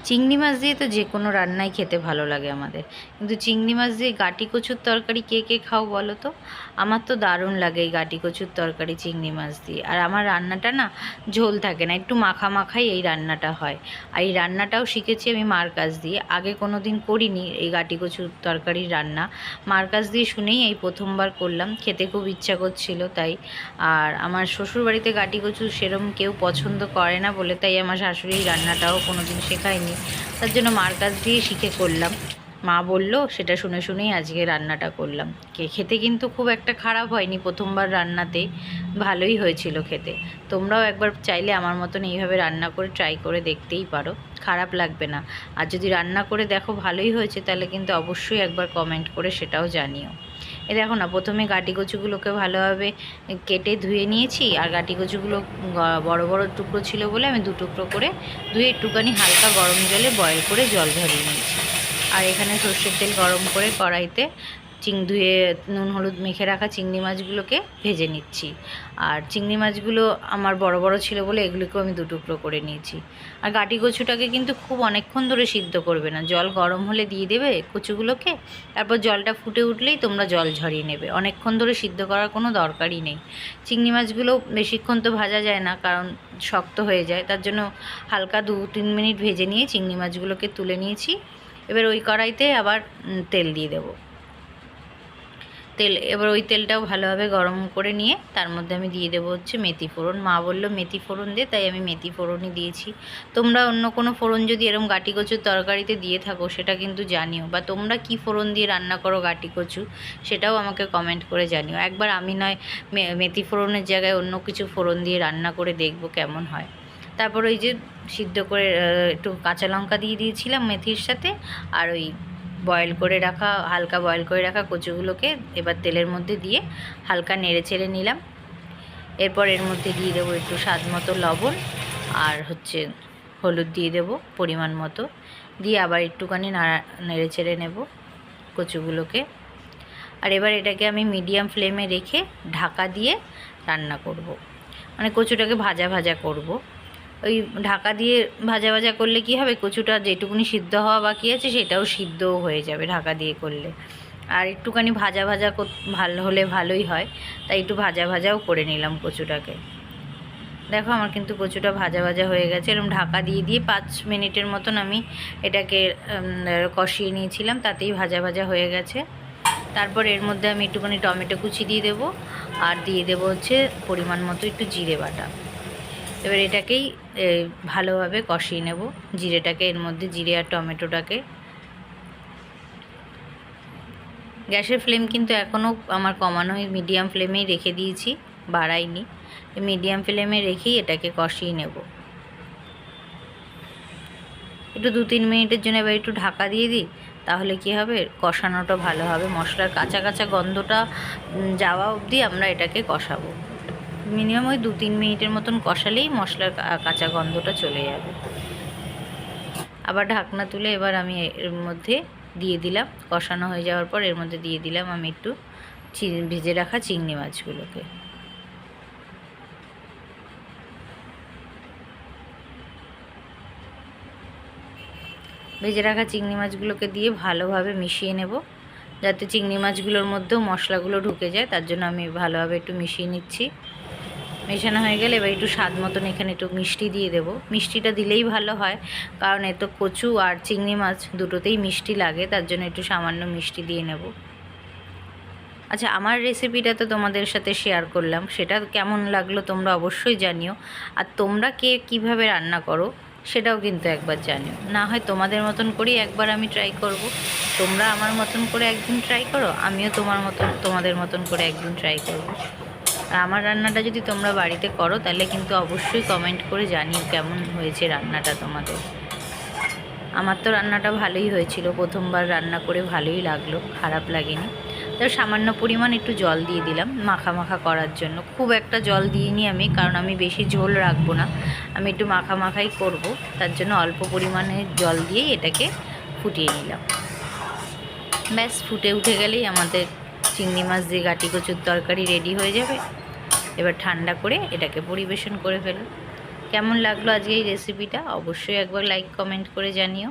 চিংড়ি মাছ দিয়ে তো যে কোনো রান্নাই খেতে ভালো লাগে আমাদের, কিন্তু চিংড়ি মাছ দিয়ে গাটি কচুর তরকারি কে কে খাও বলো তো? আমার তো দারুণ লাগে এই গাটি কচুর তরকারি চিংড়ি মাছ দিয়ে। আর আমার রান্নাটা না ঝোল থাকে না, একটু মাখা মাখাই এই রান্নাটা হয়। আর এই রান্নাটাও শিখেছি আমি মার কাছ দিয়ে, আগে কোনো দিন করিনি এই গাটি কচুর তরকারির রান্না। মার কাছ দিয়ে শুনেই এই প্রথমবার করলাম, খেতে খুব ইচ্ছা করছিল তাই। আর আমার শ্বশুরবাড়িতে গাটি কচু সেরম কেউ পছন্দ করে না বলে তাই আমার শাশুড়ি এই রান্নাটাও কোনো দিন শেখায়নি, তার জন্য মার কাছ দিয়ে শিখে করলাম। মা বলল সেটা শুনে শুনেই আজকে রান্নাটা করলাম। খেতে কিন্তু খুব একটা খারাপ হয়নি, প্রথমবার রান্নাতেই ভালোই হয়েছিল খেতে। তোমরাও একবার চাইলে আমার মতন এইভাবে রান্না করে ট্রাই করে দেখতেই পারো, খারাপ লাগবে না। আর যদি রান্না করে দেখো ভালোই হয়েছে তাহলে কিন্তু অবশ্যই একবার কমেন্ট করে সেটাও জানিও। এ দেখো না, প্রথমে গাটি কচুগুলোকে ভালোভাবে কেটে ধুয়ে নিয়েছি। আর গাটি কচুগুলো বড় বড় টুকরো ছিল বলে আমি দু টুকরো করে ধুয়ে একটুখানি হালকা গরম জলে বয়েল করে জল ঝরিয়ে নিয়েছি। আর এখানে সর্ষের তেল গরম করে কড়াইতে ধুয়ে নুন হলুদ মেখে রাখা চিংড়ি মাছগুলোকে ভেজে নিচ্ছি। আর চিংড়ি মাছগুলো আমার বড় বড় ছিল বলে এগুলোকেও আমি দু টুকরো করে নিয়েছি। আর গাটি কচুটাকে কিন্তু খুব অনেকক্ষণ ধরে সিদ্ধ করবে না, জল গরম হলে দিয়ে দেবে কচুগুলোকে, তারপর জলটা ফুটে উঠলেই তোমরা জল ঝরিয়ে নেবে। অনেকক্ষণ ধরে সিদ্ধ করার কোনো দরকারই নেই। চিংড়ি মাছগুলো বেশিক্ষণ তো ভাজা যায় না, কারণ শক্ত হয়ে যায়, তার জন্য হালকা 2-3 মিনিট ভেজে নিয়ে চিংড়ি মাছগুলোকে তুলে নিয়েছি। এবার ওই কড়াইতে আবার তেল দিয়ে দেবো। এবার ওই তেলটাও ভালোভাবে গরম করে নিয়ে তার মধ্যে আমি দিয়ে দেবো হচ্ছে মেথি ফোড়ন। মা বললো মেথি ফোড়ন দে, তাই আমি মেথি ফোড়নই দিয়েছি। তোমরা অন্য কোনো ফোড়ন যদি এরকম গাটি কচুর তরকারিতে দিয়ে থাকো সেটা কিন্তু জানিও, বা তোমরা কি ফোড়ন দিয়ে রান্না করো গাটি কচু সেটাও আমাকে কমেন্ট করে জানিও। একবার আমি নয় মেথি ফোড়নের জায়গায় অন্য কিছু ফোড়ন দিয়ে রান্না করে দেখবো কেমন হয়। তারপর ওই যে সিদ্ধ করে একটু কাঁচা লঙ্কা দিয়ে দিয়েছিলাম মেথির সাথে, আর ওই হালকা বয়েল করে রাখা কচুগুলোকে এবার তেলের মধ্যে দিয়ে হালকা নেড়ে চেড়ে নিলাম। এরপর এর মধ্যে দিয়ে দেবো একটু স্বাদ মতো লবণ, আর হচ্ছে হলুদ দিয়ে দেবো পরিমাণ মতো, দিয়ে আবার একটুখানি নেড়ে চেড়ে নেব কচুগুলোকে। আর এবার এটাকে আমি মিডিয়াম ফ্লেমে রেখে ঢাকা দিয়ে রান্না করব, মানে কচুটাকে ভাজা ভাজা করব। ওই ঢাকা দিয়ে ভাজা ভাজা করলে কি হবে, কচুটা যেটুকুনি সিদ্ধ হওয়া বাকি আছে সেটাও সিদ্ধও হয়ে যাবে ঢাকা দিয়ে করলে। আর একটুখানি ভাজা ভাজা ভালো হলে ভালোই হয়, তাই একটু ভাজা ভাজাও করে নিলাম কচুটাকে। দেখো আমার কিন্তু কচুটা ভাজা ভাজা হয়ে গেছে। এরকম ঢাকা দিয়ে দিয়ে 5 মিনিটের মতন আমি এটাকে কষিয়ে নিয়েছিলাম, তাতেই ভাজা ভাজা হয়ে গেছে। তারপর এর মধ্যে আমি একটুখানি টমেটো কুচি দিয়ে দেবো, আর দিয়ে দেবো হচ্ছে পরিমাণ মতো একটু জিরে বাটা। এবার এটাকেই ভালোভাবে কষিয়ে নেব, জিরেটাকে এর মধ্যে, জিরে আর টমেটোটাকে। গ্যাসের ফ্লেম কিন্তু এখনও আমার কমানোই, মিডিয়াম ফ্লেমেই রেখে দিয়েছি, বাড়াইনি। মিডিয়াম ফ্লেমে রেখেই এটাকে কষিয়ে নেব একটু 2-3 মিনিটের জন্য। এবার একটু ঢাকা দিয়ে দিই, তাহলে কি হবে, কষানোটা ভালো হবে। মশলার কাঁচা কাঁচা গন্ধটা যাওয়া অবধি আমরা এটাকে কষাবো। মিনিমাম ওই 2-3 মিনিটের মতন কষালেই মশলার কাঁচা গন্ধটা চলে যাবে। আবার ঢাকনা তুলে এবার আমি এর মধ্যে দিয়ে দিলাম, কষানো হয়ে যাওয়ার পর এর মধ্যে দিয়ে দিলাম আমি একটু ভেজে রাখা চিংড়ি মাছগুলোকে। ভেজে রাখা চিংড়ি মাছগুলোকে দিয়ে ভালোভাবে মিশিয়ে নেব, যাতে চিংড়ি মাছগুলোর মধ্যেও মশলাগুলো ঢুকে যায়, তার জন্য আমি ভালোভাবে একটু মিশিয়ে নিচ্ছি। মেশানো হয়ে গেলে এবার একটু স্বাদ মতন এখানে একটু মিষ্টি দিয়ে দেবো। মিষ্টিটা দিলেই ভালো হয়, কারণ এত কচু আর চিংড়ি মাছ দুটোতেই মিষ্টি লাগে, তার জন্য একটু সামান্য মিষ্টি দিয়ে নেব। আচ্ছা, আমার রেসিপিটা তো তোমাদের সাথে শেয়ার করলাম, সেটা কেমন লাগলো তোমরা অবশ্যই জানিও। আর তোমরা কে কীভাবে রান্না করো সেটাও কিন্তু একবার জানিও। না হয় তোমাদের মতন করেই একবার আমি ট্রাই করব। তোমরা আমার মতন করে একদিন ট্রাই করো, আমিও তোমাদের মতন করে একদিন ট্রাই করব। আর আমার রান্নাটা যদি তোমরা বাড়িতে করো তাহলে কিন্তু অবশ্যই কমেন্ট করে জানিও কেমন হয়েছে রান্নাটা তোমাদের। আমার তো রান্নাটা ভালোই হয়েছিল, প্রথমবার রান্না করে ভালোই লাগলো, খারাপ লাগেনি। তো সামান্য পরিমাণ একটু জল দিয়ে দিলাম মাখা মাখা করার জন্য। খুব একটা জল দিইনি আমি, কারণ আমি বেশি ঝোল রাখবো না, আমি একটু মাখা মাখাই করব, তার জন্য অল্প পরিমাণে জল দিয়েই এটাকে ফুটিয়ে নিলাম। ব্যাস, ফুটে উঠে গেলেই আমাদের চিংড়ি মাছ দিয়ে গাটি কচুর তরকারি রেডি হয়ে যাবে। এবার ঠান্ডা করে এটাকে পরিবেশন করে ফেলো। কেমন লাগলো আজকে এই রেসিপিটা অবশ্যই একবার লাইক কমেন্ট করে জানিও।